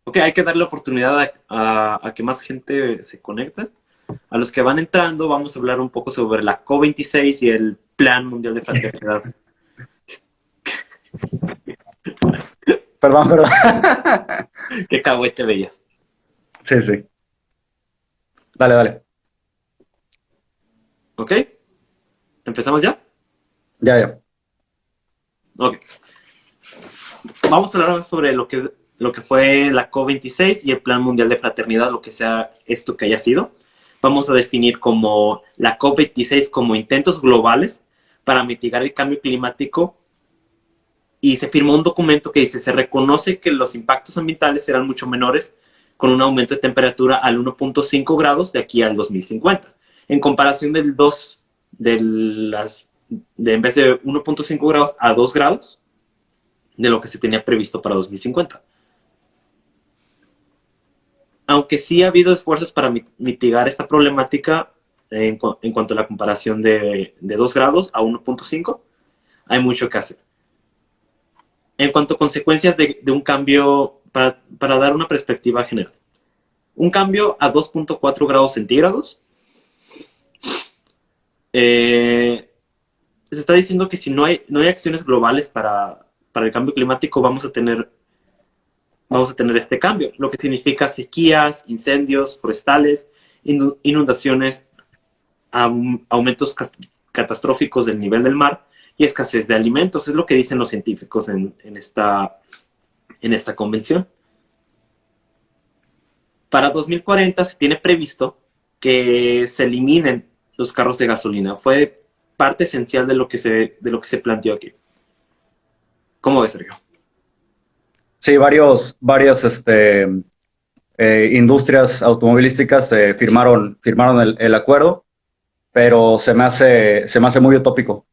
Ok, hay que darle oportunidad a que más gente se conecte. A los que van entrando, vamos a hablar un poco sobre la COP26 y el Plan Mundial de Fraternidad. Perdón, perdón. Qué cahuete bellas. Sí, sí. Dale, dale. ¿Ok? ¿Empezamos ya? Ya, ya. Ok. Vamos a hablar sobre lo que fue la COP26 y el Plan Mundial de Fraternidad, lo que sea esto que haya sido. Vamos a definir como la COP26 como intentos globales para mitigar el cambio climático, y se firmó un documento que dice: se reconoce que los impactos ambientales serán mucho menores con un aumento de temperatura al 1.5 grados de aquí al 2050, en comparación del 2, en vez de 1.5 grados a 2 grados de lo que se tenía previsto para 2050. Aunque sí ha habido esfuerzos para mitigar esta problemática en cuanto a la comparación de 2 grados a 1.5, hay mucho que hacer. En cuanto a consecuencias de un cambio, para dar una perspectiva general, un cambio a 2.4 grados centígrados, se está diciendo que si no hay acciones globales para el cambio climático, vamos a tener este cambio, lo que significa sequías, incendios forestales, inundaciones, aumentos catastróficos del nivel del mar y escasez de alimentos. Es lo que dicen los científicos en esta convención. Para 2040 se tiene previsto que se eliminen los carros de gasolina. Fue parte esencial de lo que se planteó aquí. ¿Cómo ves, Sergio? Sí, varias industrias automovilísticas firmaron el acuerdo, pero se me hace muy utópico.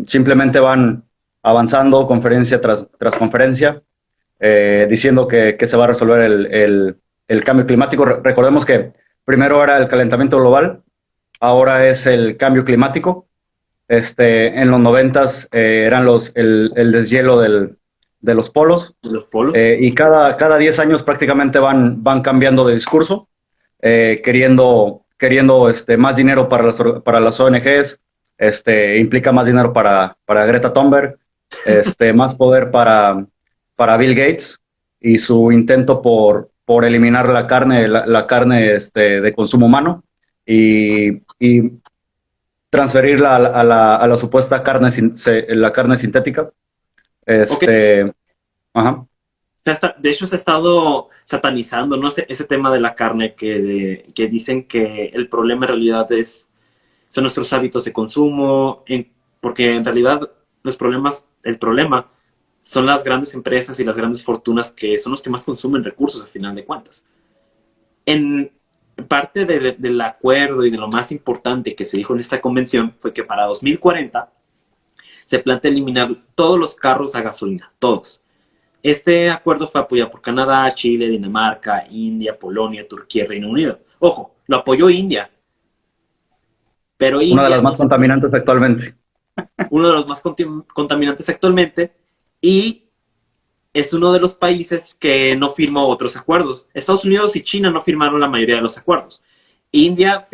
Simplemente van avanzando conferencia tras conferencia, diciendo que se va a resolver el cambio climático. Recordemos que primero era el calentamiento global, ahora es el cambio climático. En los noventas eran el deshielo de los polos, Los polos. y cada 10 años prácticamente van cambiando de discurso, queriendo más dinero para las ONGs, implica más dinero para Greta Thunberg, más poder para Bill Gates y su intento por eliminar la carne de consumo humano y transferirla a la supuesta la carne sintética. Ok. Este, ajá. De hecho, se ha estado satanizando, ¿no? Ese tema de la carne, que dicen que el problema en realidad son nuestros hábitos de consumo, porque en realidad el problema son las grandes empresas y las grandes fortunas, que son los que más consumen recursos a final de cuentas. En parte del acuerdo y de lo más importante que se dijo en esta convención fue que para 2040 se plantea eliminar todos los carros a gasolina, todos. Este acuerdo fue apoyado por Canadá, Chile, Dinamarca, India, Polonia, Turquía y Reino Unido. Ojo, lo apoyó India, pero Una de India las no más se contaminantes actualmente. uno de los más contaminantes actualmente, y es uno de los países que no firmó otros acuerdos. Estados Unidos y China no firmaron la mayoría de los acuerdos. India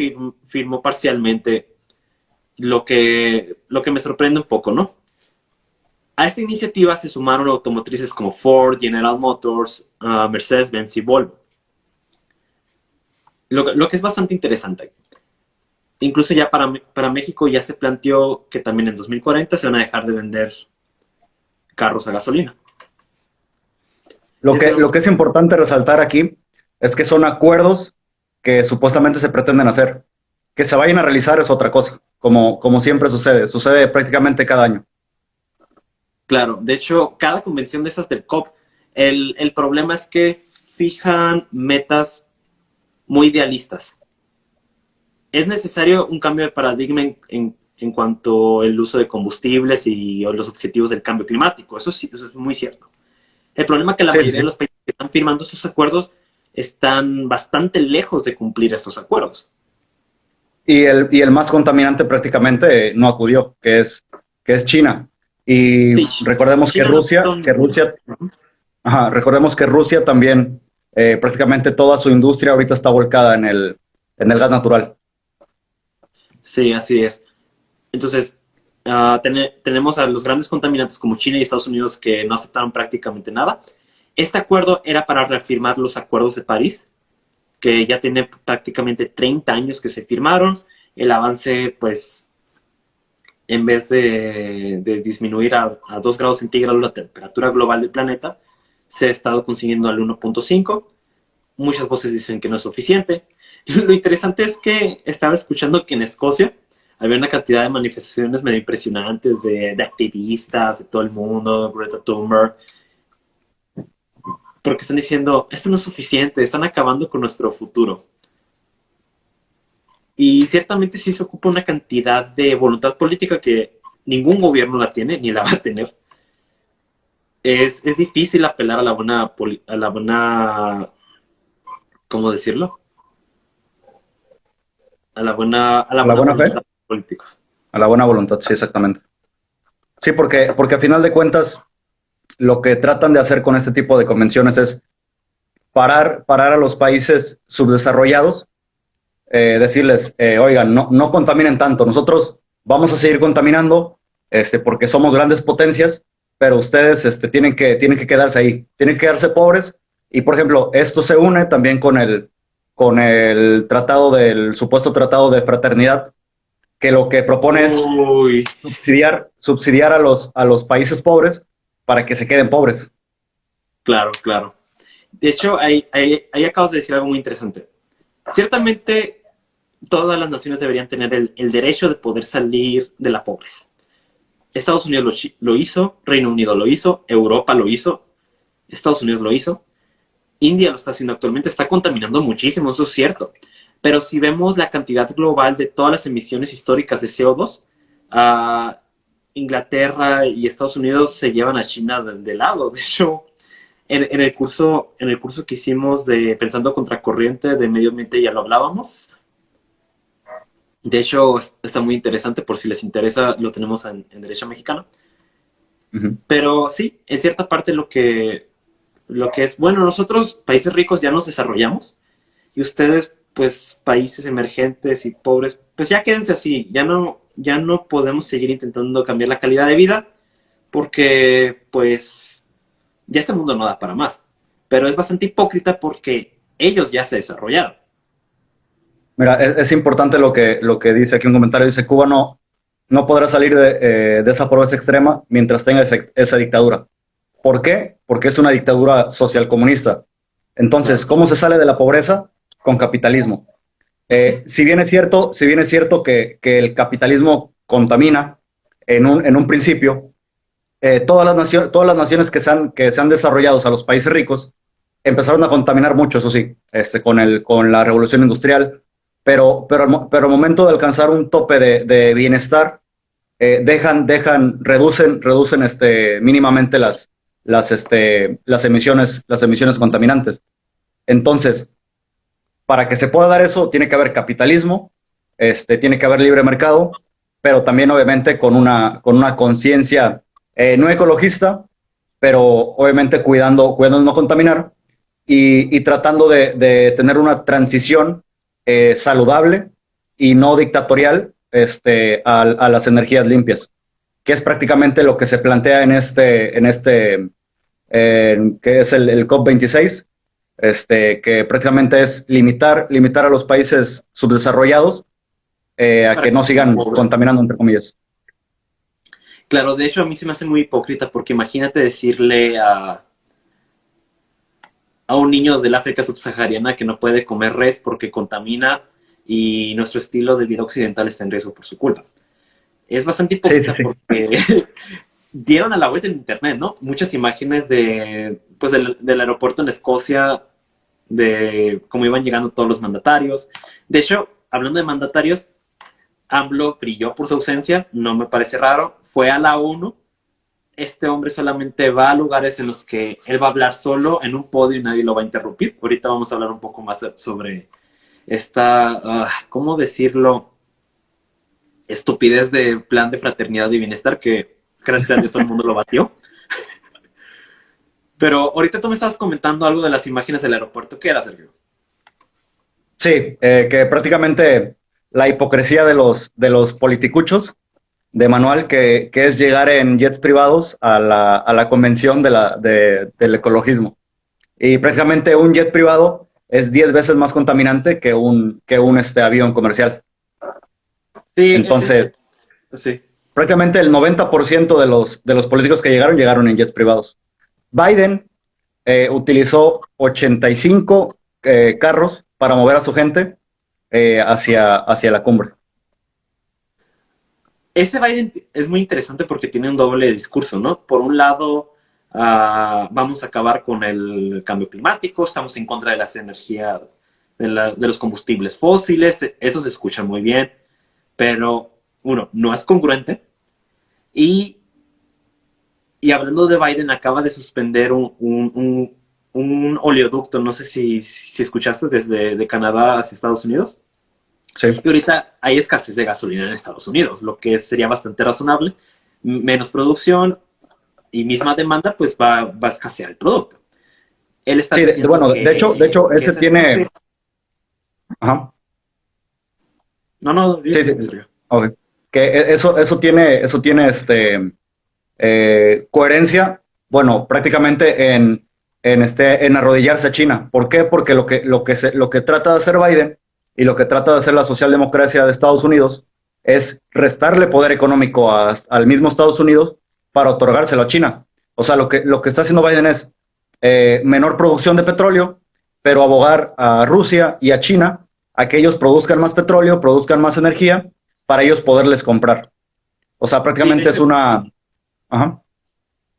firmó parcialmente, lo que me sorprende un poco, ¿no? A esta iniciativa se sumaron automotrices como Ford, General Motors, Mercedes-Benz y Volvo. Lo que es bastante interesante. Incluso ya para México ya se planteó que también en 2040 se van a dejar de vender carros a gasolina. Lo Desde que, lo lo que es importante resaltar aquí es que son acuerdos que supuestamente se pretenden hacer. Que se vayan a realizar es otra cosa, como siempre sucede prácticamente cada año. Claro, de hecho, cada convención de esas del COP, el problema es que fijan metas muy idealistas. Es necesario un cambio de paradigma en cuanto al uso de combustibles y los objetivos del cambio climático. Eso sí, eso es muy cierto. El problema es que la Sí, mayoría de sí. los países que están firmando estos acuerdos están bastante lejos de cumplir estos acuerdos. Y el más contaminante prácticamente no acudió, que es China. Y Sí, recordemos que China no Rusia, firmó que ninguno. Rusia, Uh -huh. Ajá, recordemos que Rusia también, prácticamente toda su industria ahorita está volcada en el gas natural. Sí, así es. Entonces, tenemos a los grandes contaminantes como China y Estados Unidos que no aceptaron prácticamente nada. Este acuerdo era para reafirmar los acuerdos de París, que ya tiene prácticamente 30 años que se firmaron. El avance, pues, en vez de disminuir a 2 grados centígrados la temperatura global del planeta, se ha estado consiguiendo al 1.5. Muchas voces dicen que no es suficiente. Lo interesante es que estaba escuchando que en Escocia había una cantidad de manifestaciones medio impresionantes de activistas de todo el mundo, Greta Thunberg, porque están diciendo, esto no es suficiente, están acabando con nuestro futuro. Y ciertamente sí se ocupa una cantidad de voluntad política que ningún gobierno la tiene ni la va a tener. Es difícil apelar a la buena, ¿cómo decirlo? A la ¿A la buena buena voluntad fe? de los políticos. A la buena voluntad, sí, exactamente. Sí, porque a final de cuentas, lo que tratan de hacer con este tipo de convenciones es parar a los países subdesarrollados, decirles, oigan, no contaminen tanto, nosotros vamos a seguir contaminando, porque somos grandes potencias, pero ustedes tienen que quedarse ahí, tienen que quedarse pobres. Y por ejemplo, esto se une también con el tratado del supuesto tratado de fraternidad, que lo que propone es Uy, subsidiar a los países pobres para que se queden pobres. claro, claro. De hecho, ahí acabas de decir algo muy interesante. Ciertamente, todas las naciones deberían tener el derecho de poder salir de la pobreza. Estados Unidos lo hizo, Reino Unido lo hizo, Europa lo hizo, Estados Unidos lo hizo, India lo está haciendo actualmente, está contaminando muchísimo, eso es cierto. Pero si vemos la cantidad global de todas las emisiones históricas de CO2, uh, Inglaterra y Estados Unidos se llevan a China de lado. De hecho, en el curso que hicimos de Pensando Contracorriente de Medio Ambiente ya lo hablábamos. De hecho, está muy interesante, por si les interesa, lo tenemos en Derecho Mexicano. Uh -huh. Pero sí, en cierta parte lo que es, bueno, nosotros, países ricos, ya nos desarrollamos y ustedes, pues, países emergentes y pobres, pues ya quédense así, ya no podemos seguir intentando cambiar la calidad de vida porque, pues, ya este mundo no da para más. Pero es bastante hipócrita porque ellos ya se desarrollaron. Mira, es importante lo que dice aquí un comentario. Dice, Cuba no podrá salir de esa pobreza extrema mientras tenga esa dictadura. ¿Por qué? Porque es una dictadura social comunista. Entonces, ¿cómo se sale de la pobreza? Con capitalismo. Si bien es cierto que el capitalismo contamina en un principio, todas las naciones que se han desarrollado, o sea, los países ricos, empezaron a contaminar mucho, eso sí, con la revolución industrial, pero al momento de alcanzar un tope de bienestar, reducen mínimamente las emisiones contaminantes. Entonces, para que se pueda dar eso, tiene que haber capitalismo, tiene que haber libre mercado, pero también obviamente con una conciencia no ecologista, pero obviamente cuidando no contaminar y tratando tener una transición saludable y no dictatorial a las energías limpias, que es prácticamente lo que se plantea que es el COP26, que prácticamente es limitar a los países subdesarrollados a Para que que no se sigan cobren. contaminando, entre comillas. Claro, de hecho a mí se me hace muy hipócrita porque imagínate decirle a un niño del África subsahariana que no puede comer res porque contamina y nuestro estilo de vida occidental está en riesgo por su culpa. Es bastante Sí, sí, hipócrita sí. porque dieron a la vuelta en internet, ¿no? Muchas imágenes pues del aeropuerto en Escocia, de cómo iban llegando todos los mandatarios. De hecho, hablando de mandatarios, AMLO brilló por su ausencia, no me parece raro, fue a la ONU. Este hombre solamente va a lugares en los que él va a hablar solo en un podio y nadie lo va a interrumpir. Ahorita vamos a hablar un poco más sobre esta, ¿cómo decirlo? Estupidez de plan de fraternidad y bienestar que, gracias a Dios, todo el mundo lo batió. Pero ahorita tú me estabas comentando algo de las imágenes del aeropuerto. ¿Qué era, Sergio? Sí, que prácticamente la hipocresía de los politicuchos de manual, que es llegar en jets privados a la convención del ecologismo. Y prácticamente un jet privado es 10 veces más contaminante que un avión comercial. Sí, Entonces, sí. prácticamente el 90% de los políticos que llegaron, llegaron en jets privados. Biden utilizó 85 carros para mover a su gente hacia la cumbre. Ese Biden es muy interesante porque tiene un doble discurso, ¿no? Por un lado, vamos a acabar con el cambio climático, estamos en contra de las energías, de los combustibles fósiles, eso se escucha muy bien, pero uno, no es congruente. Y, y hablando de Biden, acaba de suspender un oleoducto, no sé si escuchaste, desde de Canadá hacia Estados Unidos. Sí. Y ahorita hay escasez de gasolina en Estados Unidos, lo que sería bastante razonable. Menos producción y misma demanda, pues va a escasear el producto. Él está Sí, diciendo bueno, de hecho, que ese esa gente... tiene... Ajá. No, no, Sí, sí. dime, Sergio. Okay. Que eso tiene coherencia, bueno, prácticamente en arrodillarse a China. ¿Por qué? Porque lo que trata de hacer Biden y lo que trata de hacer la socialdemocracia de Estados Unidos es restarle poder económico al mismo Estados Unidos para otorgárselo a China. O sea, lo que está haciendo Biden es menor producción de petróleo, pero abogar a Rusia y a China a que ellos produzcan más petróleo, produzcan más energía, para ellos poderles comprar. O sea, Sí, prácticamente es una... Ajá.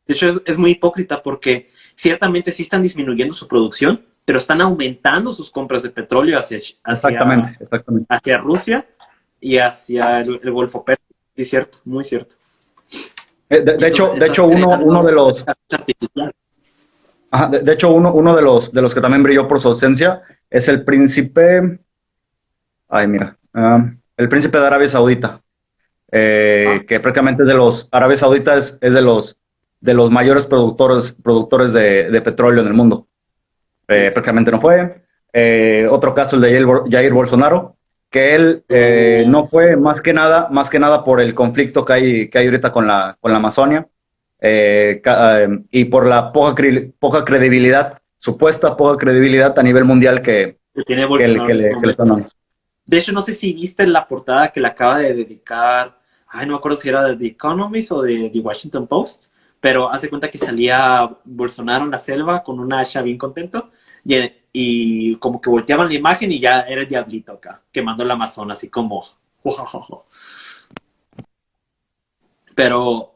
de hecho es muy hipócrita porque ciertamente sí están disminuyendo su producción, pero están aumentando sus compras de petróleo Exactamente, exactamente. hacia Rusia y hacia el Golfo Pérsico. Sí, cierto, muy cierto. Entonces De estás hecho uno creando de los, artificial. ajá, de hecho uno de los que también brilló por su ausencia es el príncipe, ay mira, el príncipe de Arabia Saudita, Ah, que prácticamente es de los, Arabia Saudita es de los mayores productores de petróleo en el mundo. sí, sí. Prácticamente no fue. Otro caso, el de Jair Bolsonaro, que él Uh, no fue más que nada por el conflicto que hay ahorita con la Amazonia, y por la poca credibilidad, supuesta poca credibilidad a nivel mundial que tiene Bolsonaro en este que le están momento. dando. De hecho, no sé si viste la portada que le acaba de dedicar, ay, no me acuerdo si era de The Economist o de The Washington Post, pero hace cuenta que salía Bolsonaro en la selva con una hacha bien contento y como que volteaban la imagen y ya era el diablito acá, quemando el Amazonas, así como... Pero,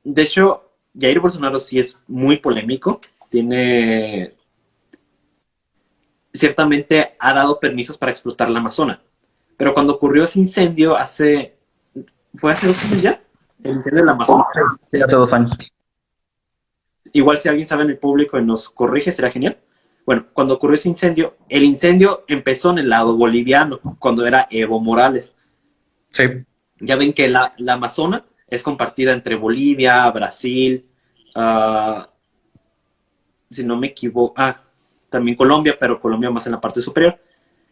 de hecho, Jair Bolsonaro sí es muy polémico, tiene... Ciertamente ha dado permisos para explotar la Amazona, pero cuando ocurrió ese incendio ¿fue hace 2 años ya? El incendio del Amazonas. Sí, hace 2 años. Igual si alguien sabe en el público y nos corrige, será genial. Bueno, cuando ocurrió ese incendio, el incendio empezó en el lado boliviano, cuando era Evo Morales. Sí, Ya ven que la Amazona es compartida entre Bolivia, Brasil, uh, si no me equivoco, también Colombia, pero Colombia más en la parte superior.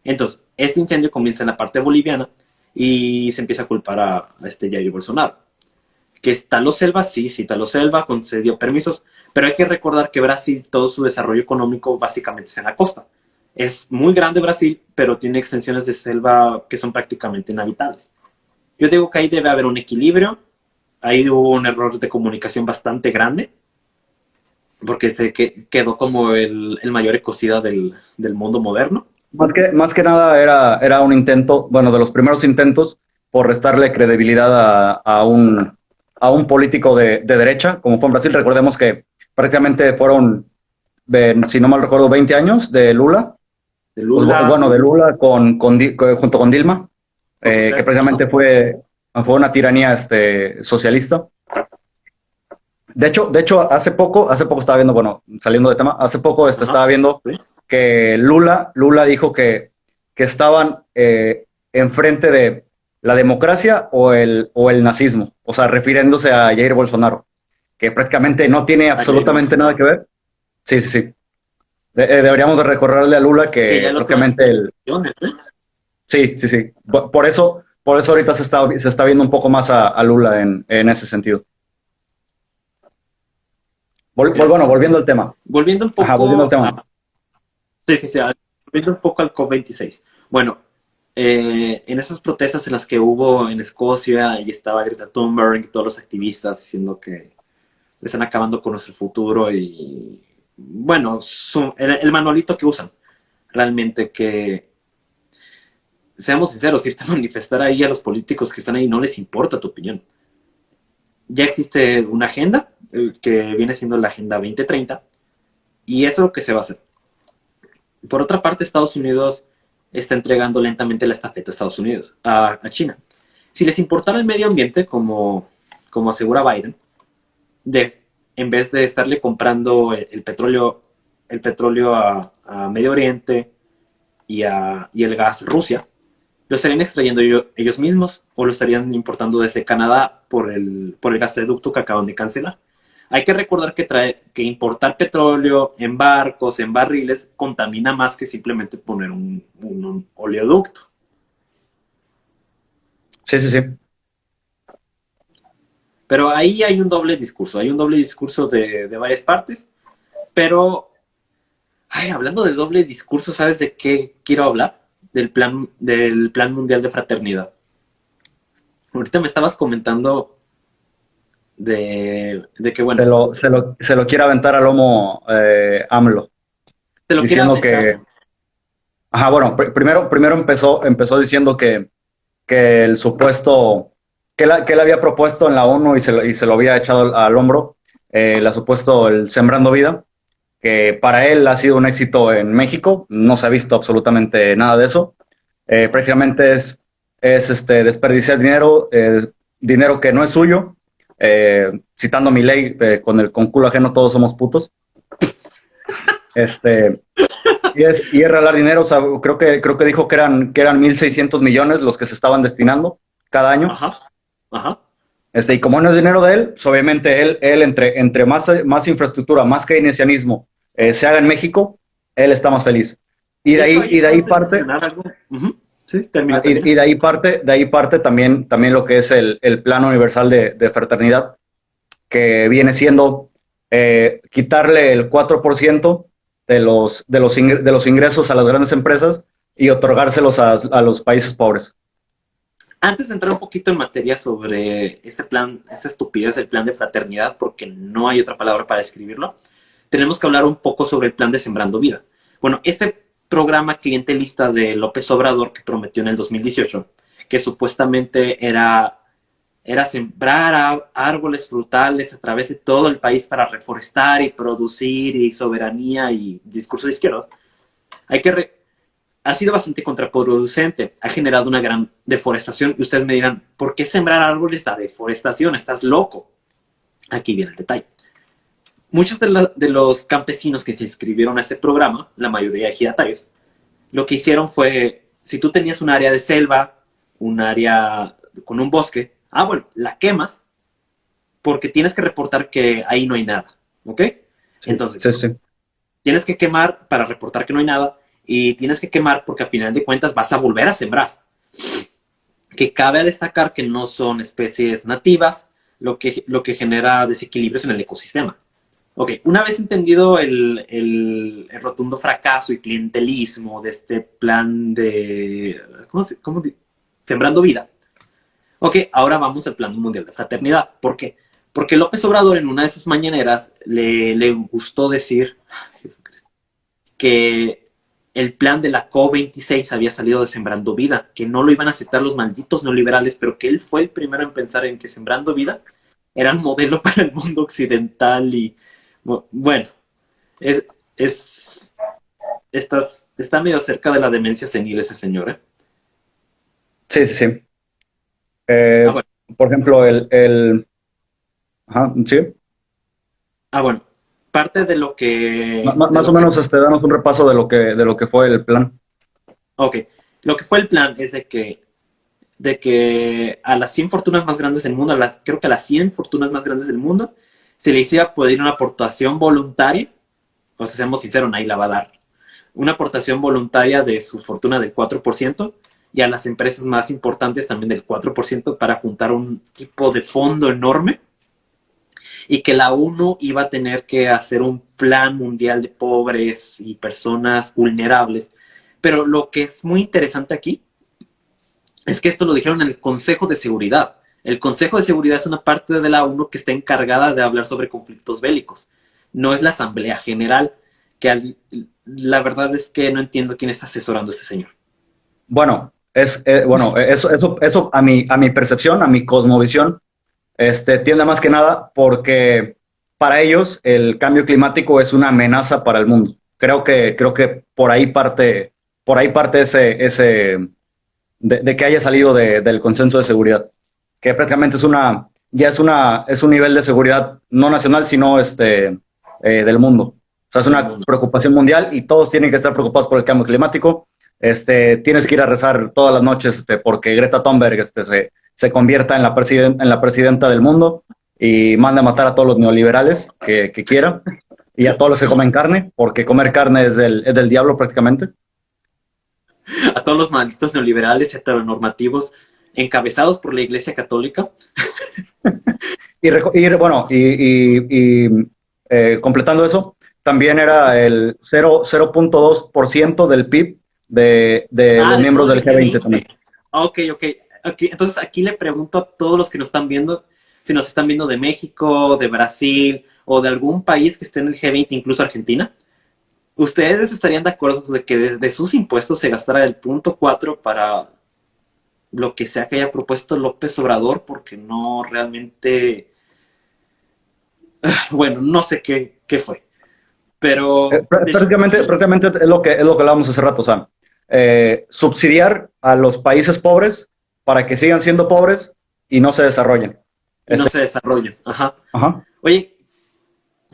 Entonces, este incendio comienza en la parte boliviana y se empieza a culpar a este Jair Bolsonaro. Que Talo Selva, sí, Talo Selva concedió permisos, pero hay que recordar que Brasil, todo su desarrollo económico básicamente es en la costa. Es muy grande Brasil, pero tiene extensiones de selva que son prácticamente inhabitables. Yo digo que ahí debe haber un equilibrio, ahí hubo un error de comunicación bastante grande, porque quedó como el mayor ecocida del mundo moderno. más que nada era un intento, bueno, de los primeros intentos por restarle credibilidad a un político de derecha, como fue en Brasil. Recordemos que prácticamente fueron, si no mal recuerdo, 20 años de Lula, De pues, Lula, bueno, de Lula junto con Dilma, con que Rousseff, ajá. precisamente fue una tiranía socialista. De hecho, hace poco estaba viendo, bueno, saliendo de tema, hace poco Ajá, estaba viendo sí. que Lula dijo que estaban enfrente de la democracia o el nazismo, o sea, refiriéndose a Jair Bolsonaro. que prácticamente no tiene absolutamente nada que ver. Sí, sí, sí. Deberíamos de recordarle a Lula Que que ya lo traen prácticamente el... en acciones, ¿eh? Sí, sí, sí. Por eso ahorita se está viendo un poco más a Lula en ese sentido. En ese Bueno, sentido. volviendo al tema. Volviendo un Ajá, volviendo al poco tema. a... Sí, sí, sí. Volviendo un poco al COP26. Bueno, en esas protestas en las que hubo en Escocia y estaba Greta Thunberg y todos los activistas diciendo que están acabando con nuestro futuro y bueno, el manualito que usan realmente que seamos sinceros, irte a manifestar ahí a los políticos que están ahí no les importa tu opinión. Ya existe una agenda que viene siendo la Agenda 2030 y eso es lo que se va a hacer. Por otra parte, Estados Unidos está entregando lentamente la estafeta a Estados Unidos, a China. Si les importara el medio ambiente, como asegura Biden, de, en vez de estarle comprando el petróleo a Medio Oriente y el gas a Rusia, lo estarían extrayendo ellos mismos o lo estarían importando desde Canadá por el gasoducto que acaban de cancelar. Hay que recordar que importar petróleo en barcos, en barriles, contamina más que simplemente poner un oleoducto. Sí, sí, sí. Pero ahí hay un doble discurso de varias partes, pero ay, hablando de doble discurso, ¿sabes de qué quiero hablar? Del plan mundial de fraternidad. Ahorita me estabas comentando de que, bueno, Se lo quiere aventar al lomo AMLO, te lo quiere diciendo aventar. que... Ajá, bueno, primero empezó diciendo que el supuesto... que él había propuesto en la ONU y se lo había echado al hombro, la supuesto el Sembrando Vida, que para él ha sido un éxito en México, no se ha visto absolutamente nada de eso. Prácticamente es desperdiciar dinero, dinero que no es suyo, citando mi ley, con culo ajeno todos somos putos. Este, y es regalar dinero, o sea, creo que dijo que eran 1.600 millones los que se estaban destinando cada año. Ajá, ajá. Y como no es dinero de él, pues obviamente él entre más infraestructura, más keynesianismo se haga en México, él está más feliz. De hecho, ahí Y de ahí acabas de parte, mencionar algo. Uh-huh. Sí, termina, termina. y de ahí parte también lo que es el Plan Universal de Fraternidad, que viene siendo quitarle el 4% de los ingresos a las grandes empresas y otorgárselos a los países pobres. Antes de entrar un poquito en materia sobre este plan, esta estupidez del plan de fraternidad, porque no hay otra palabra para describirlo, tenemos que hablar un poco sobre el plan de Sembrando Vida. Bueno, este programa clientelista de López Obrador que prometió en el 2018, que supuestamente era sembrar árboles frutales a través de todo el país para reforestar y producir y soberanía y discurso de izquierda, hay que ha sido bastante contraproducente, ha generado una gran deforestación y ustedes me dirán, ¿por qué sembrar árboles da deforestación? Estás loco. Aquí viene el detalle. Muchos de los campesinos que se inscribieron a este programa, la mayoría ejidatarios, lo que hicieron fue, si tú tenías un área de selva, un área con un bosque, bueno, la quemas porque tienes que reportar que ahí no hay nada, ¿ok? Entonces, Sí, sí. tienes que quemar para reportar que no hay nada y tienes que quemar porque al final de cuentas vas a volver a sembrar. Que cabe destacar que no son especies nativas, lo que genera desequilibrios en el ecosistema. Ok, una vez entendido el rotundo fracaso y clientelismo de este plan de... Sembrando Vida. Ok, ahora vamos al Plan Mundial de Fraternidad. ¿Por qué? Porque López Obrador en una de sus mañaneras le gustó decir Jesucristo, que el plan de la COP26 había salido de Sembrando Vida, que no lo iban a aceptar los malditos neoliberales, pero que él fue el primero en pensar en que Sembrando Vida era un modelo para el mundo occidental y bueno, es, es está medio cerca de la demencia senil ese señor, ¿eh? Sí, sí, sí. Ah, Eh, bueno. por ejemplo, ajá, sí. Bueno, parte de lo que Más o menos danos un repaso de lo que fue el plan. ok, lo que fue el plan es de que a las 100 fortunas más grandes del mundo, creo que a las 100 fortunas más grandes del mundo, se le iba a pedir una aportación voluntaria, o sea, seamos sinceros, nadie la va a dar, una aportación voluntaria de su fortuna del 4% y a las empresas más importantes también del 4% para juntar un tipo de fondo enorme y que la ONU iba a tener que hacer un plan mundial de pobres y personas vulnerables. Pero lo que es muy interesante aquí es que esto lo dijeron en el Consejo de Seguridad. El Consejo de Seguridad es una parte de la ONU que está encargada de hablar sobre conflictos bélicos. No es la Asamblea General, que la verdad es que no entiendo quién está asesorando a ese señor. Bueno, eso a mi percepción, a mi cosmovisión, tiende más que nada porque para ellos el cambio climático es una amenaza para el mundo. Creo que por ahí parte de que haya salido del consenso de seguridad, que prácticamente es un nivel de seguridad no nacional, sino del mundo. O sea, es una preocupación mundial y todos tienen que estar preocupados por el cambio climático. Tienes que ir a rezar todas las noches porque Greta Thunberg se convierta en la presidenta del mundo y manda a matar a todos los neoliberales que quiera y a todos los que comen carne, porque comer carne es del diablo prácticamente. A todos los malditos neoliberales y heteronormativos encabezados por la Iglesia Católica. Completando eso, también era el 0.2% del PIB de los miembros del G20 también. Ok. Entonces aquí le pregunto a todos los que nos están viendo, si nos están viendo de México, de Brasil o de algún país que esté en el G20, incluso Argentina, ¿ustedes estarían de acuerdo de que de sus impuestos se gastara el 0.4 para lo que sea que haya propuesto López Obrador? Porque no realmente... Bueno, no sé qué fue. Pero... Prácticamente es lo que hablábamos hace rato, o sea, subsidiar a los países pobres para que sigan siendo pobres y no se desarrollen. No se desarrollen, ajá. Oye,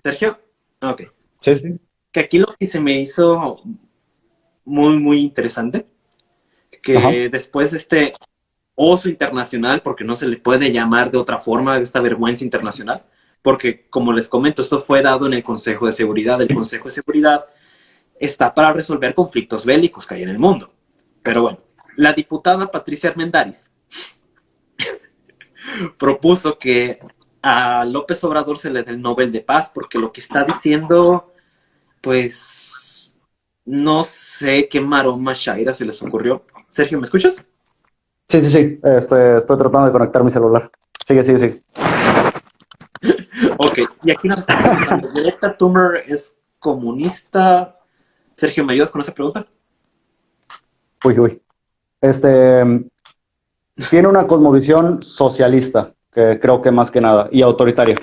Sergio, ok. Sí. Que aquí lo que se me hizo muy interesante, que después de este oso internacional, porque no se le puede llamar de otra forma, de esta vergüenza internacional, porque como les comento, esto fue dado en el Consejo de Seguridad. El Consejo de Seguridad está para resolver conflictos bélicos que hay en el mundo. Pero bueno, la diputada Patricia Armendariz propuso que a López Obrador se le dé el Nobel de Paz, porque lo que está diciendo, pues, no sé qué maroma shaira se les ocurrió. Sergio, ¿me escuchas? Sí. Estoy tratando de conectar mi celular. Sigue. Ok, y aquí nos están preguntando, ¿Greta Thunberg es comunista? Sergio, ¿me ayudas con esa pregunta? Uy. Tiene una cosmovisión socialista, que creo que más que nada, y autoritaria.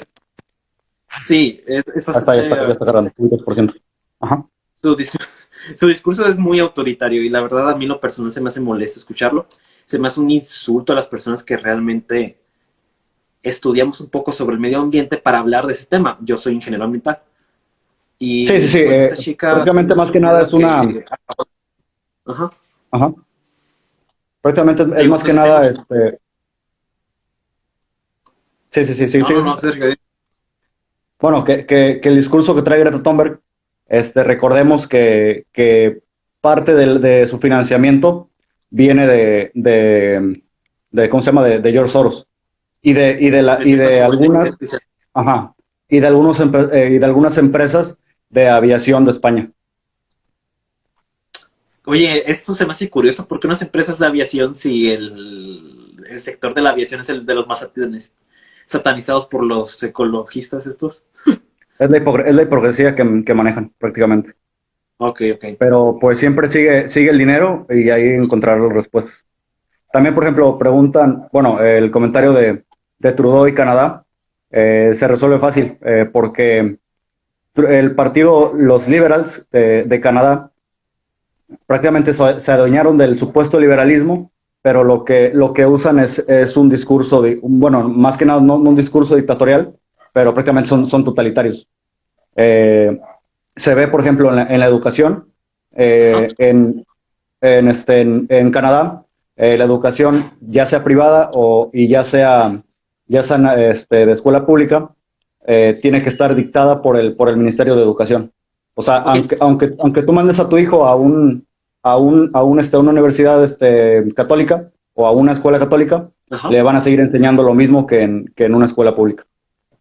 Sí, es bastante... Ya está agarrando, 2%. Ajá. Su discurso es muy autoritario y la verdad a mí lo personal se me hace molesto escucharlo. Se me hace un insulto a las personas que realmente estudiamos un poco sobre el medio ambiente para hablar de ese tema. Yo soy ingeniero ambiental. Y sí. bueno, esta chica... Prácticamente más que nada es una... Ajá. Prácticamente es más que nada... Sí. No, Sergio. Bueno, que el discurso que trae Greta Thunberg, recordemos que parte de su financiamiento viene ¿cómo se llama? De George Soros y de algunas empresas de aviación de España. Oye, esto se me hace curioso, porque unas empresas de aviación, si el sector de la aviación es el de los más satanizados por los ecologistas estos. Es la hipocresía que manejan prácticamente. Ok. Pero pues siempre sigue el dinero y ahí encontrar las respuestas. También, por ejemplo, preguntan, bueno, el comentario de Trudeau y Canadá se resuelve fácil porque el partido, los Liberals de Canadá, prácticamente se adueñaron del supuesto liberalismo, pero lo que usan es un discurso, más que nada no un discurso dictatorial, pero prácticamente son totalitarios. Se ve, por ejemplo, en la educación, en Canadá, la educación, ya sea privada y ya sea de escuela pública, tiene que estar dictada por el Ministerio de Educación. O sea, Ok, aunque tú mandes a tu hijo a una universidad católica o a una escuela católica, ajá. le van a seguir enseñando lo mismo que en una escuela pública.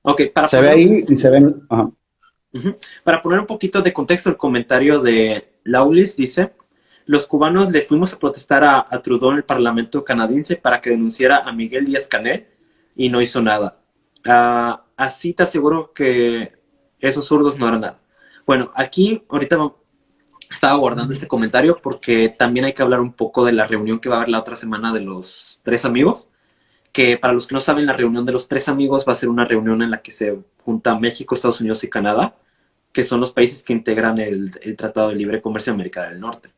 Ok, Se ve ahí y se ven. Ajá. ujú. Para poner un poquito de contexto, el comentario de Laulis dice: los cubanos le fuimos a protestar a Trudeau en el Parlamento canadiense para que denunciara a Miguel Díaz-Canel y no hizo nada. Así te aseguro que esos zurdos no harán nada. Bueno, aquí ahorita estaba guardando este comentario porque también hay que hablar un poco de la reunión que va a haber la otra semana de los tres amigos, que para los que no saben, la reunión de los tres amigos va a ser una reunión en la que se junta México, Estados Unidos y Canadá, que son los países que integran el Tratado de Libre Comercio de América del Norte.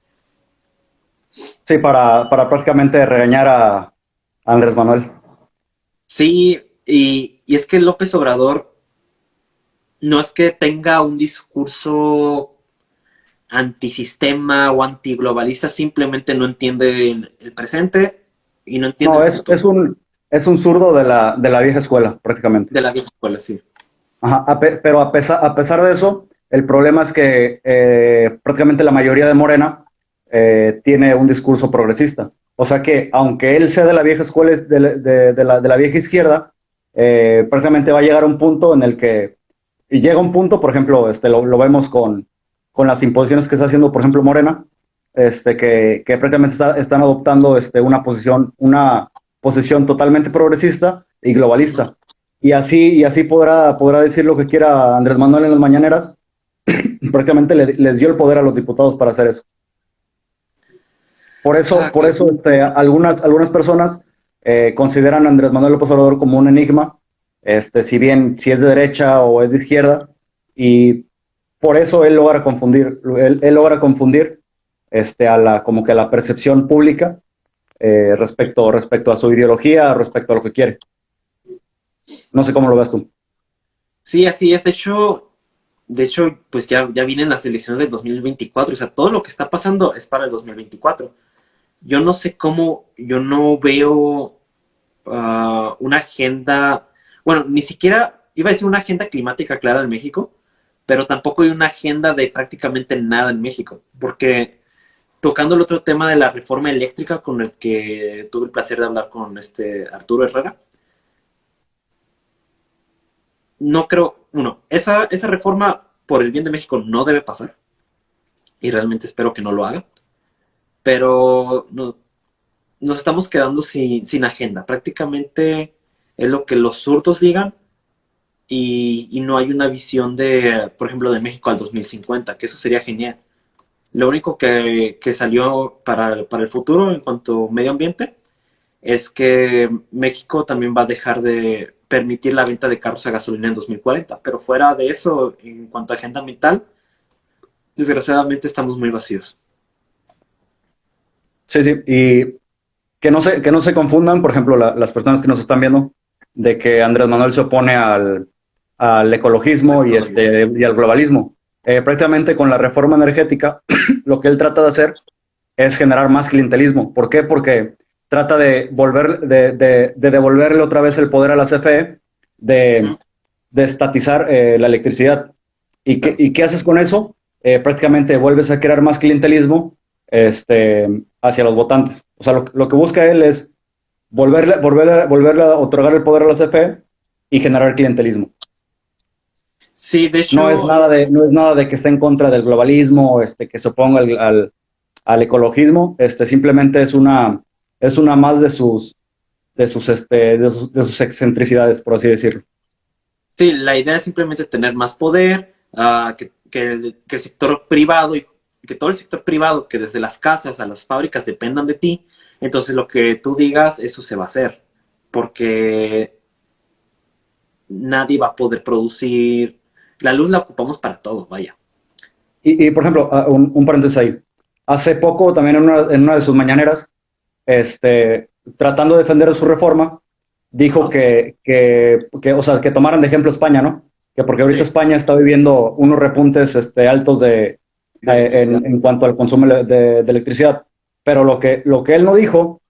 Sí, para prácticamente regañar a Andrés Manuel. Sí, y es que López Obrador no es que tenga un discurso antisistema o antiglobalista, simplemente no entiende el presente y no entiende No, el es, futuro es un, es un zurdo de la vieja escuela, prácticamente. de la vieja escuela, sí. Ajá, pero a pesar de eso, el problema es que prácticamente la mayoría de Morena tiene un discurso progresista. O sea que, aunque él sea de la vieja escuela, de la vieja izquierda, prácticamente va a llegar a un punto en el que, y llega un punto, por ejemplo, lo vemos con las imposiciones que está haciendo, por ejemplo, Morena, que prácticamente están adoptando una posición totalmente progresista y globalista. Y así podrá decir lo que quiera Andrés Manuel en las mañaneras. Prácticamente les dio el poder a los diputados para hacer eso. Por eso, Ah, por eso algunas personas consideran a Andrés Manuel López Obrador como un enigma, si es de derecha o es de izquierda, y por eso él logra confundir como que a la percepción pública respecto a su ideología, respecto a lo que quiere. No sé cómo lo ves tú. sí, así es. De hecho, pues ya vienen las elecciones del 2024. O sea, todo lo que está pasando es para el 2024. Yo no sé cómo, yo no veo una agenda, bueno, ni siquiera iba a decir una agenda climática clara en México, pero tampoco hay una agenda de prácticamente nada en México, porque tocando el otro tema de la reforma eléctrica con el que tuve el placer de hablar con Arturo Herrera, no creo, uno, esa reforma por el bien de México no debe pasar, y realmente espero que no lo haga, pero no, nos estamos quedando sin agenda. Prácticamente es lo que los zurdos digan y no hay una visión de, por ejemplo, de México al 2050, que eso sería genial. Lo único que salió para el futuro en cuanto a medio ambiente es que México también va a dejar de permitir la venta de carros a gasolina en 2040, pero fuera de eso, en cuanto a agenda ambiental, desgraciadamente estamos muy vacíos. Sí, sí, y que no se confundan, por ejemplo, las personas que nos están viendo, de que Andrés Manuel se opone al ecologismo y al globalismo. Prácticamente con la reforma energética, lo que él trata de hacer es generar más clientelismo. ¿Por qué? Porque trata de devolverle otra vez el poder a la CFE, de, Ujú, de estatizar la electricidad. ¿Y qué, claro. y qué haces con eso? Prácticamente vuelves a crear más clientelismo hacia los votantes. O sea, lo que busca él es volverle a otorgar el poder a la CFE y generar clientelismo. Sí, de No es hecho, nada de que esté en contra del globalismo, que se oponga al ecologismo. Simplemente es una más de sus excentricidades, por así decirlo. sí, la idea es simplemente tener más poder, que el sector privado y que todo el sector privado, que desde las casas a las fábricas dependan de ti, entonces lo que tú digas, eso se va a hacer, porque nadie va a poder producir, la luz la ocupamos para todo, vaya. Por ejemplo, un paréntesis ahí. Hace poco, también en una de sus mañaneras, tratando de defender su reforma, dijo Ajá, o sea, que tomaran de ejemplo España, ¿no? Que porque ahorita sí, España está viviendo unos repuntes altos de electricidad. en cuanto al consumo de electricidad. Pero lo que él no dijo,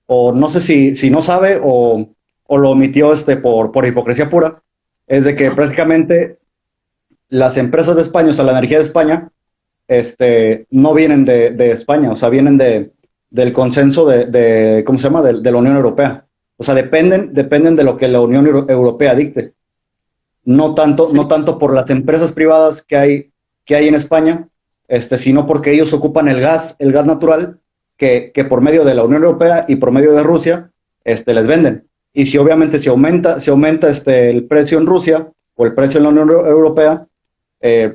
o no sé si no sabe o lo omitió por hipocresía pura, es de que Ajá. prácticamente las empresas de España, o sea, la energía de España, no vienen de España, o sea, vienen del consenso ¿cómo se llama? De la Unión Europea. O sea, dependen de lo que la Unión Europea dicte. No Sí, tanto por las empresas privadas que hay en España, sino porque ellos ocupan el gas natural que por medio de la Unión Europea y por medio de Rusia, les venden. Y si obviamente si aumenta el precio en Rusia o el precio en la Unión Europea,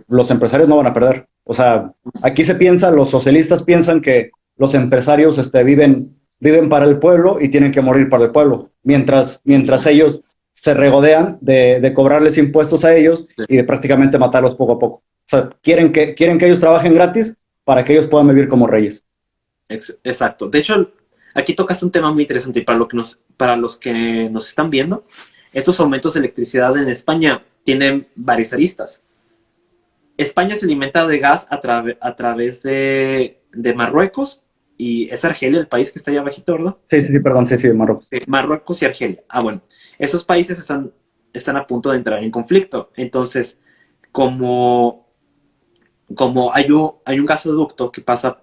los empresarios no van a perder. O sea, aquí se piensa, los socialistas piensan que los empresarios viven para el pueblo y tienen que morir para el pueblo, mientras sí, ellos se regodean de cobrarles impuestos a ellos sí. y de prácticamente matarlos poco a poco. O sea, quieren que ellos trabajen gratis para que ellos puedan vivir como reyes. Exacto. De hecho, aquí tocas un tema muy interesante y para los que nos están viendo, estos aumentos de electricidad en España tienen varias aristas. España se alimenta de gas a través de Marruecos y es Argelia, el país que está allá abajito, ¿verdad? Sí, sí, sí, perdón, sí, sí, Marruecos. Marruecos y Argelia. Ah, bueno, esos países están a punto de entrar en conflicto. Entonces, como, como hay un gasoducto que pasa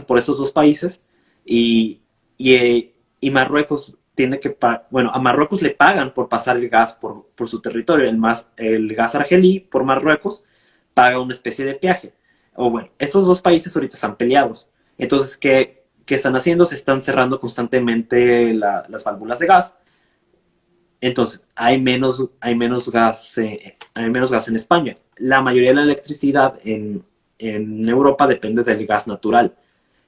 por esos dos países y Marruecos tiene bueno, a Marruecos le pagan por pasar el gas por su territorio. El gas argelí por Marruecos paga una especie de peaje. O bueno, estos dos países ahorita están peleados. Entonces, ¿qué están haciendo? Se están cerrando constantemente las válvulas de gas. Entonces, hay menos gas en España. La mayoría de la electricidad en Europa depende del gas natural.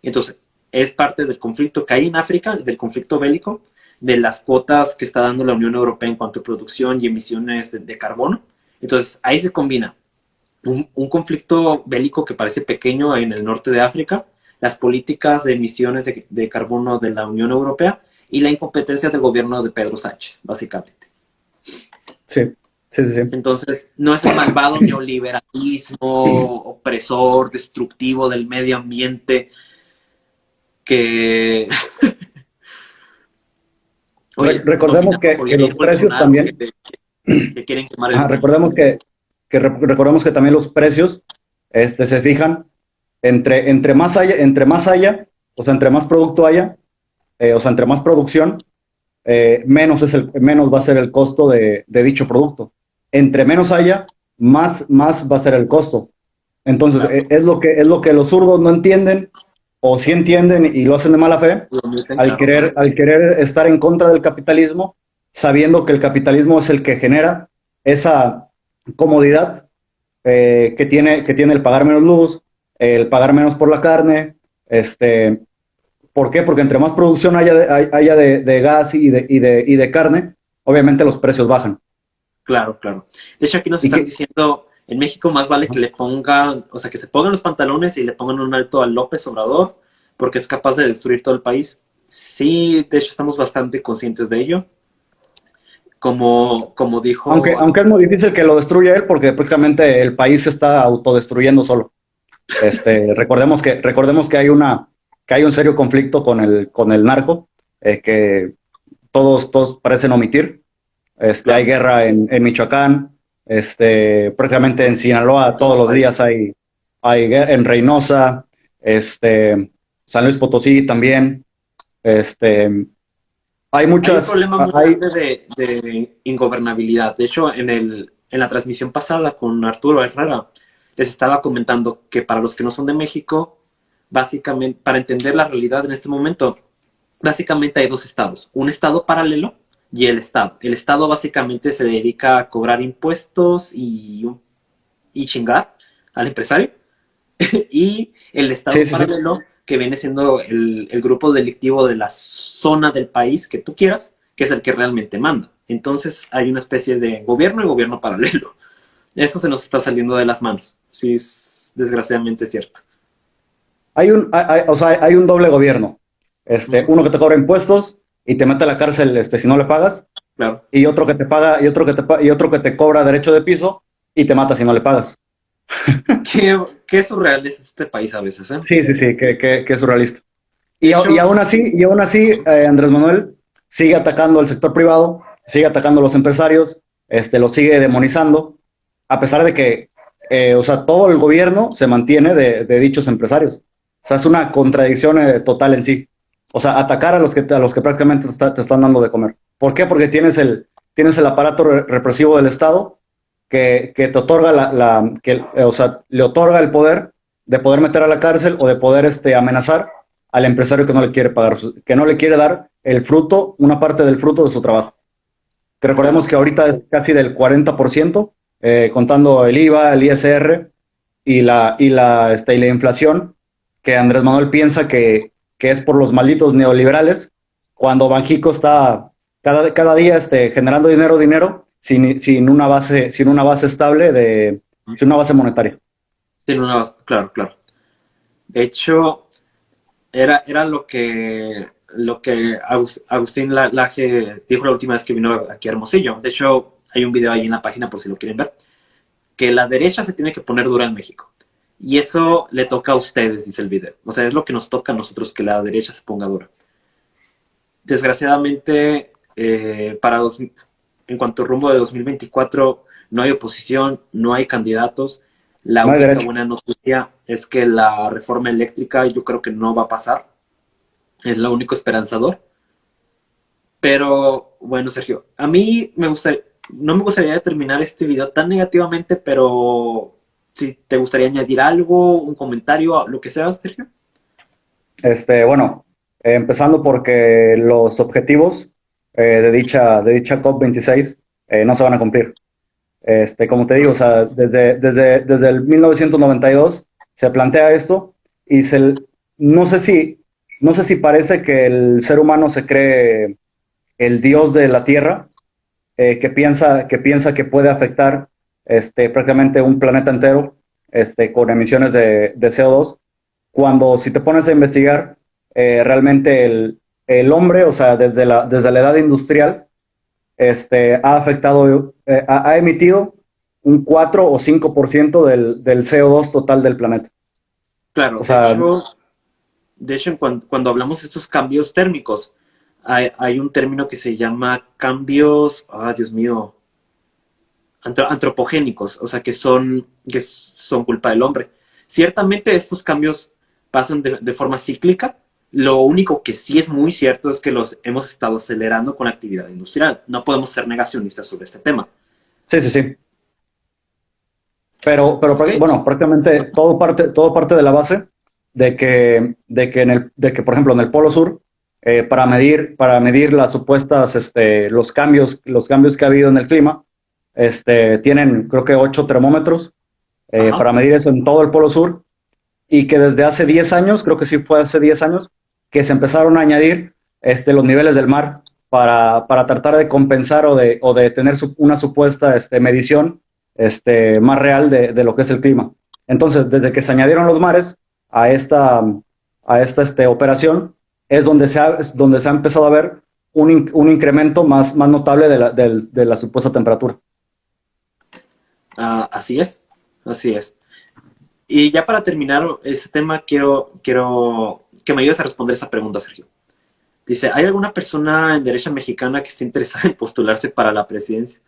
Entonces, es parte del conflicto que hay en África, del conflicto bélico, de las cuotas que está dando la Unión Europea en cuanto a producción y emisiones de carbono. Entonces, ahí se combina un conflicto bélico que parece pequeño en el norte de África, las políticas de emisiones de carbono de la Unión Europea y la incompetencia del gobierno de Pedro Sánchez, básicamente. Sí, sí, sí, sí. Entonces, no es el malvado neoliberalismo opresor, destructivo del medio ambiente que, oye, Recordemos dominado que, por que Jair los precios Bolsonaro, también, que quieren quemar el ajá, mundo. recordemos que también los precios se fijan entre más haya, o sea, entre más producto haya, o sea, entre más producción, menos va a ser el costo de dicho producto. Entre menos haya, más va a ser el costo. Entonces, Claro, es lo que los zurdos no entienden, o sí entienden y lo hacen de mala fe, lo admiten, al claro. Ajá. querer estar en contra del capitalismo, sabiendo que el capitalismo es el que genera esa comodidad que tiene el pagar menos luz, el pagar menos por la carne. ¿Por qué? Porque entre más producción haya de gas y de carne, obviamente los precios bajan. Claro, claro. De hecho, aquí nos Y están que, diciendo, en México más vale que le pongan, o sea, que se pongan los pantalones y le pongan un alto a López Obrador, porque es capaz de destruir todo el país. Sí, de hecho, estamos bastante conscientes de ello. Como aunque, dijo, aunque es muy difícil que lo destruya él, porque prácticamente el país se está autodestruyendo solo. Recordemos que hay un serio conflicto con el narco, que todos parecen omitir. Hay claro, guerra en Michoacán, prácticamente en en Sinaloa todo todos el los días país. hay guerra, en Reynosa, San Luis Potosí también. este, hay Hay un muchas, problema muy grande de ingobernabilidad. De hecho, en la transmisión pasada con Arturo Herrera, les estaba comentando que para los que no son de México, básicamente, para entender la realidad en este momento, básicamente hay dos estados. Un estado paralelo y el estado. El estado básicamente se dedica a cobrar impuestos y chingar al empresario. Y el sí, estado sí, sí. paralelo, que viene siendo el grupo delictivo de la zona del país que tú quieras, que es el que realmente manda. Entonces hay una especie de gobierno y gobierno paralelo. Eso se nos está saliendo de las manos. Sí, es desgraciadamente cierto. O sea, hay un doble gobierno. Ujú, Uno que te cobra impuestos y te mete a la cárcel si no le pagas, claro. y otro que te paga, y otro que te cobra derecho de piso y te mata si no le pagas. Qué surreal es este país a veces, ¿eh? Sí, sí, sí, que es surrealista. De Y hecho, aún así, Andrés Manuel sigue atacando al sector privado, sigue atacando a los empresarios, lo sigue demonizando, a pesar de que, o sea, todo el gobierno se mantiene de dichos empresarios. O sea, es una contradicción total en sí. O sea, atacar a los que prácticamente te están dando de comer. ¿Por qué? Porque tienes el aparato represivo del Estado que te otorga o sea, le otorga el poder de poder meter a la cárcel o de poder amenazar al empresario que no le quiere pagar, que no le quiere dar el fruto, una parte del fruto de su trabajo. Que recordemos Claro. que ahorita es casi del 40%, contando el IVA, el ISR y la inflación, que Andrés Manuel piensa que es por los malditos neoliberales, cuando Banxico está cada día generando dinero, sin una base estable, sin una base monetaria. Tiene una claro, claro. De hecho, era lo que Agustín Laje dijo la última vez que vino aquí a Hermosillo. De hecho, hay un video ahí en la página por si lo quieren ver, que la derecha se tiene que poner dura en México. Y eso le toca a ustedes, dice el video. O sea, es lo que nos toca a nosotros, que la derecha se ponga dura. Desgraciadamente, en cuanto al rumbo de 2024, no hay oposición, no hay candidatos. La No hay única derecho. buena noticia es que la reforma eléctrica yo creo que no va a pasar. Es lo único esperanzador. Pero bueno, Sergio, a mí no me gustaría terminar este video tan negativamente, pero si te gustaría añadir algo, un comentario, lo que sea, Sergio. Bueno, empezando porque los objetivos de dicha COP26 no se van a cumplir. Como te digo, o sea, desde el 1992 se plantea esto y no sé si, no sé si parece que el ser humano se cree el dios de la Tierra, que piensa que puede afectar prácticamente un planeta entero con emisiones de CO2, cuando si te pones a investigar, realmente el hombre, o sea, desde la edad industrial, ha afectado, ha emitido un 4 o 5% del CO2 total del planeta. Claro, O sea, de hecho cuando hablamos de estos cambios térmicos, hay un término que se llama cambios, Dios mío, antropogénicos, o sea, que son culpa del hombre. Ciertamente estos cambios pasan de forma cíclica. Lo único que sí es muy cierto es que los hemos estado acelerando con la actividad industrial. No podemos ser negacionistas sobre este tema. sí, sí, sí. Pero ¿Ok? bueno, prácticamente todo parte de la base de que, por ejemplo, en el Polo Sur, para medir las supuestas, los cambios que ha habido en el clima, tienen, creo que 8 termómetros, Ajá. para medir eso en todo el Polo Sur, y que desde hace 10 años, creo que sí fue hace 10 años, que se empezaron a añadir los niveles del mar para tratar de compensar o de tener una supuesta medición más real de lo que es el clima. Entonces, desde que se añadieron los mares a esta operación, es donde se ha empezado a ver un incremento más notable de la supuesta temperatura. Así es, así es. Y ya para terminar este tema, quiero que me ayudes a responder esa pregunta, Sergio. Dice, ¿hay alguna persona en derecha mexicana que esté interesada en postularse para la presidencia?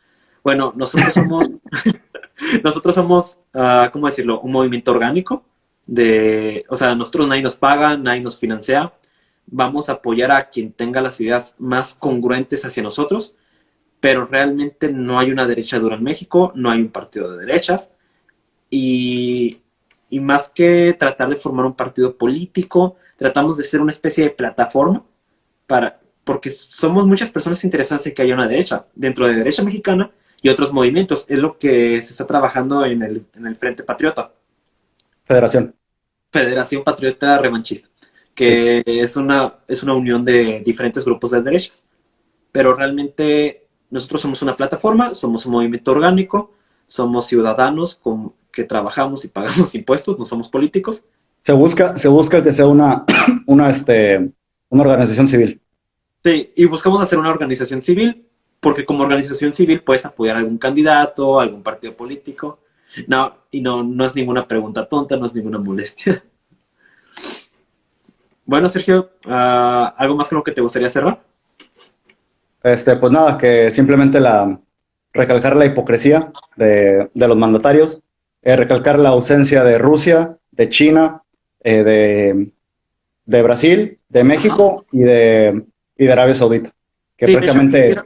Bueno, ¿cómo decirlo? Un movimiento orgánico o sea, nosotros nadie nos paga, nadie nos financia. Vamos a apoyar a quien tenga las ideas más congruentes hacia nosotros, pero realmente no hay una derecha dura en México, no hay un partido de derechas. Y, y más que tratar de formar un partido político, tratamos de ser una especie de plataforma porque somos muchas personas interesadas en que haya una derecha, dentro de derecha mexicana y otros movimientos. Es lo que se está trabajando en el Frente Patriota, Federación. Federación Patriota Revanchista, Sí. que es una unión de diferentes grupos de derechas. Pero realmente nosotros somos una plataforma, somos un movimiento orgánico, somos ciudadanos que trabajamos y pagamos impuestos, no somos políticos. Se busca que sea una organización civil. Sí, y buscamos hacer una organización civil, porque como organización civil puedes apoyar a algún candidato, a algún partido político. No, y no es ninguna pregunta tonta, no es ninguna molestia. Bueno, Sergio, ¿algo más con lo que te gustaría cerrar? Pues nada, que simplemente recalcar la hipocresía de los mandatarios, recalcar la ausencia de Rusia, de China, de Brasil, de Ajá. México y de Arabia Saudita, que Sí, de hecho prácticamente,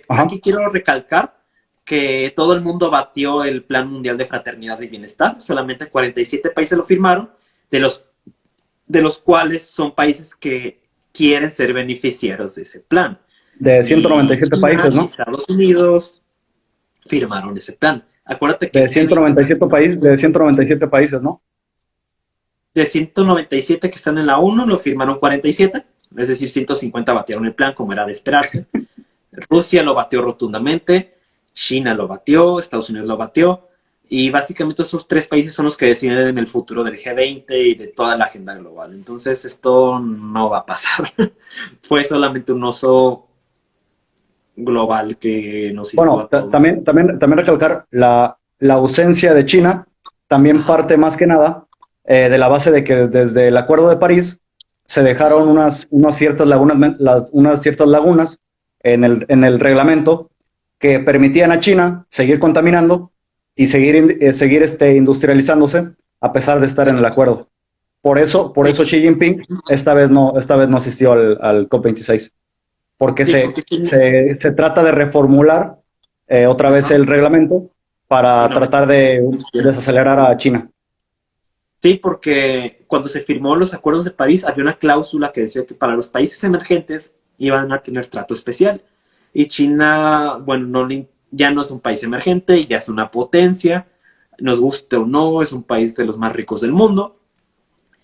ajá, aquí quiero recalcar que todo el mundo batió el Plan Mundial de Fraternidad y Bienestar, solamente 47 países lo firmaron, de los, de los cuales son países que quieren ser beneficiarios de ese plan. de Ni 197 China países, ni ¿no? Estados Unidos firmaron ese plan. Acuérdate que el De G20 de 197 países, ¿no? de 197 que están en la ONU, lo firmaron 47, es decir, 150 batieron el plan como era de esperarse. Rusia lo batió rotundamente, China lo batió, Estados Unidos lo batió, y básicamente esos tres países son los que deciden el futuro del G20 y de toda la agenda global. Entonces esto no va a pasar. Fue solamente un oso global que nos hizo Bueno, a todos. también recalcar la ausencia de China, también Ajá, parte más que nada de la base de que desde el Acuerdo de París se dejaron ajá. unas ciertas lagunas en el reglamento que permitían a China seguir contaminando y seguir industrializándose a pesar de estar en el acuerdo. Por Sí, eso Xi Jinping esta vez no asistió al COP26 porque sí, porque China, se trata de reformular otra vez ajá, el reglamento y para no les tratar de permitieron. desacelerar a China. Sí, porque cuando se firmó los acuerdos de París había una cláusula que decía que para los países emergentes iban a tener trato especial. Y China, bueno, ya no es un país emergente, ya es una potencia, nos guste o no, es un país de los más ricos del mundo.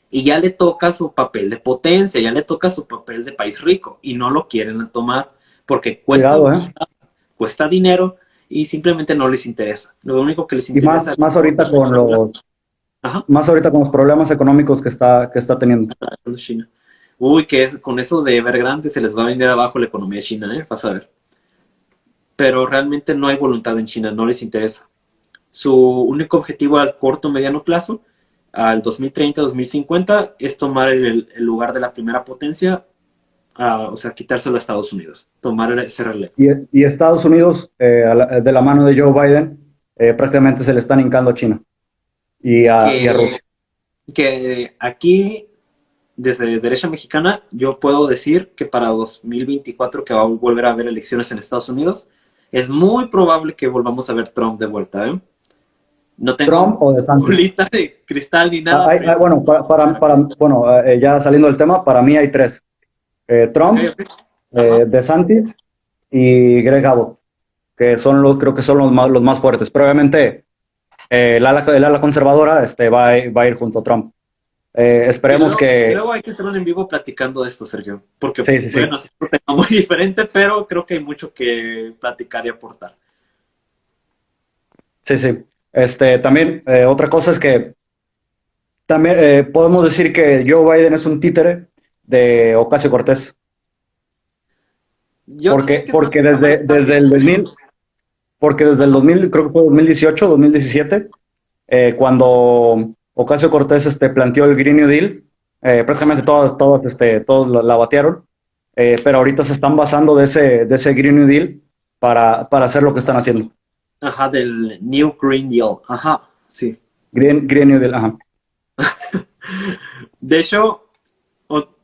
Y ya le toca su papel de potencia, ya le toca su papel de país rico. Y no lo quieren tomar porque Cuidado, ¿eh? cuesta dinero y simplemente no les interesa. Lo único que les Y interesa es controlar. Ajá. más ahorita con los problemas económicos que está teniendo. China. Uy, que es con eso de Evergrande se les va a venir abajo la economía china, ¿eh? Vas a ver. Pero realmente no hay voluntad en China, no les interesa. Su único objetivo al corto o mediano plazo, al 2030-2050, es tomar el lugar de la primera potencia, o sea, quitárselo a Estados Unidos, tomar ese relevo. Y Estados Unidos, de la mano de Joe Biden, prácticamente se le están hincando a China y a Que, Rusia. que aquí, desde derecha mexicana, yo puedo decir que para 2024, que va a volver a haber elecciones en Estados Unidos, es muy probable que volvamos a ver Trump de vuelta, ¿eh? No Trump tengo o DeSantis. bolita de cristal ni nada, pero... Bueno, bueno, ya saliendo del tema, para mí hay tres. Ok, Trump, ok. Ajá. DeSantis y Greg Abbott, que son creo que son los más fuertes. Pero obviamente el ala conservadora va a ir junto a Trump. Esperemos Y que... luego hay que hacer un en vivo platicando de esto, Sergio, porque, Sí, sí, sí. bueno, es un tema muy diferente, pero creo que hay mucho que platicar y aportar. Sí, sí. También, otra cosa es que también podemos decir que Joe Biden es un títere de Ocasio Cortés, Yo diría que es más porque una marca desde el registrada. 2000, porque desde el Ajá. 2000, creo que fue 2018, 2017, cuando Ocasio Cortés planteó el Green New Deal, prácticamente todos la batearon, pero ahorita se están basando de ese Green New Deal para hacer lo que están haciendo. Ajá, del New Green Deal. Ajá, sí. Green New Deal, ajá. De hecho,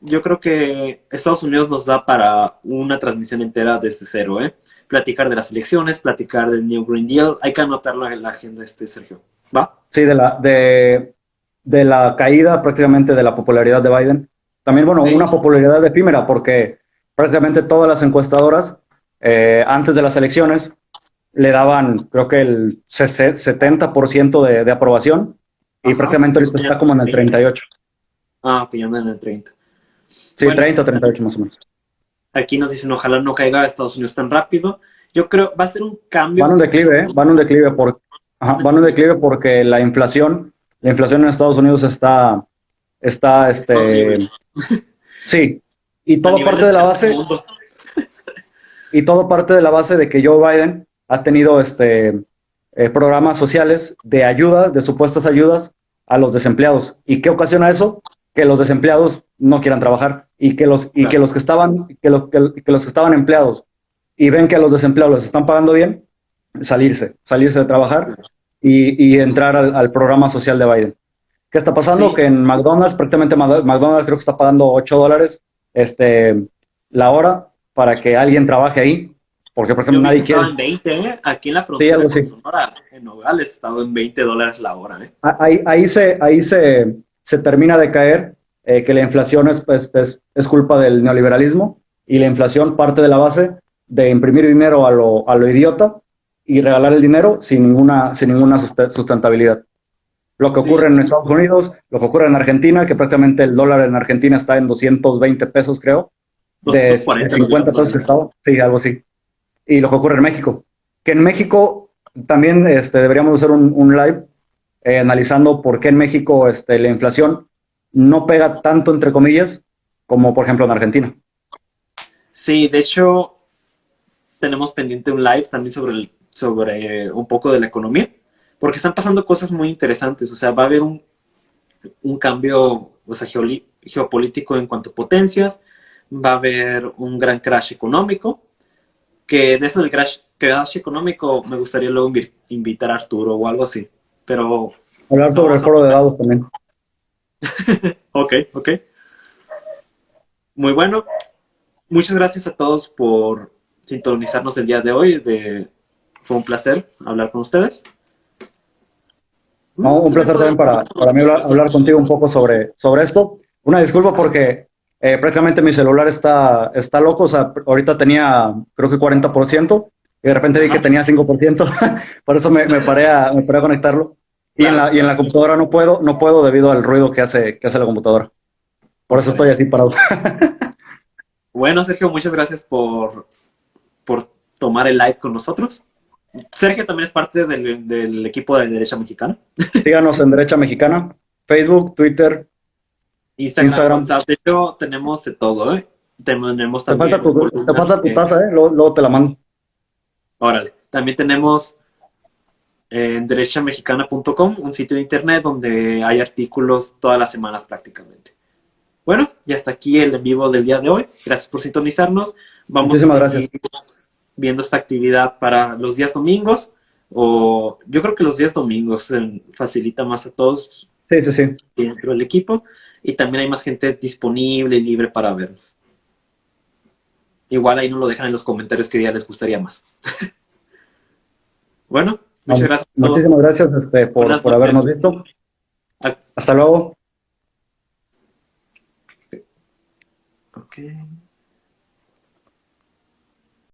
yo creo que Estados Unidos nos da para una transmisión entera desde cero, ¿eh? Platicar de las elecciones, platicar del New Green Deal. Hay que anotarlo en la agenda, Sergio. ¿Va? Sí, de la caída prácticamente de la popularidad de Biden. También, bueno, Sí. una popularidad efímera porque prácticamente todas las encuestadoras antes de las elecciones le daban, creo que el 70% de aprobación y Ajá. prácticamente ahorita está como en el 38. Ah, ok, ya andan en el 30. Sí, Bueno, 30, 38 más o menos. aquí nos dicen ojalá no caiga a Estados Unidos tan rápido. Yo creo va a ser un Van cambio un que declive, ¿eh? Van un declive van un declive porque la inflación en Estados Unidos está, está horrible. sí, y A todo nivel parte del de la tercer base mundo. Y todo parte de la base de que Joe Biden ha tenido programas sociales de ayuda, de supuestas ayudas a los desempleados. ¿Y qué ocasiona eso? Que los desempleados no quieran trabajar y que Claro. los que estaban empleados y ven que a los desempleados les están pagando bien, salirse de trabajar y entrar al programa social de Biden. ¿Qué está pasando? Sí, Que en McDonald's, prácticamente McDonald's creo que está pagando $8 la hora para que alguien trabaje ahí, porque por yo ejemplo vi que nadie estaba quiere. en 20, ¿eh? Aquí en la Sí, frontera algo con así. Sonora, en Nogales, estaba en $20 la hora, ¿eh? Ahí se termina de caer que la inflación es culpa del neoliberalismo y la inflación parte de la base de imprimir dinero a lo idiota y regalar el dinero sin ninguna sustentabilidad. Lo que Sí, ocurre en Estados Unidos, lo que ocurre en Argentina, que prácticamente el dólar en Argentina está en 220 pesos, creo, de 240 lo vi el 50 otro pesos que día. estaba, sí, algo así. Y lo que ocurre en México, que en México también deberíamos hacer un live analizando por qué en México la inflación no pega tanto, entre comillas, como por ejemplo en Argentina. Sí, de hecho, tenemos pendiente un live también sobre un poco de la economía, porque están pasando cosas muy interesantes. O sea, va a haber un cambio, o sea, geopolítico en cuanto a potencias, va a haber un gran crash económico, que de eso del crash económico me gustaría luego invitar a Arturo o algo así, pero Hablar lo sobre el vamos a foro de hablar. Davos también. Ok, ok. Muy bueno. Muchas gracias a todos por sintonizarnos el día de hoy. Fue un placer hablar con ustedes. No, un También placer también podemos hablar para mí sobre estos hablar contigo un poco sobre esto. Una disculpa porque prácticamente mi celular está loco. O sea, ahorita tenía creo que 40% y de repente vi que Ajá, tenía 5%. Por eso me paré a conectarlo. Y en claro, la, y en la claro. computadora no puedo debido al ruido que hace la computadora. Por eso estoy Comprendo. así parado. Bueno, Sergio, muchas gracias por tomar el live con nosotros. Sergio también es parte del equipo de Derecha Mexicana. Síganos en Derecha Mexicana, Facebook, Twitter, Instagram, Instagram. WhatsApp, de hecho tenemos de todo, ¿eh? Tenemos Te falta también tu, te columnas falta tu taza, ¿eh? Luego te la mando. órale, también tenemos en derechamexicana.com un sitio de internet donde hay artículos todas las semanas prácticamente. Bueno, y hasta aquí el en vivo del día de hoy. Gracias por sintonizarnos. Vamos a Muchísimas gracias. seguir viendo esta actividad para los días domingos, o yo creo que los días domingos facilita más a todos Sí, sí, sí. dentro del equipo y también hay más gente disponible y libre para verlos. Igual ahí nos lo dejan en los comentarios que día les gustaría más. Bueno, muchas No, gracias a todos. muchísimas gracias por, Buenas por noches. habernos visto. Ah, Hasta luego. ok.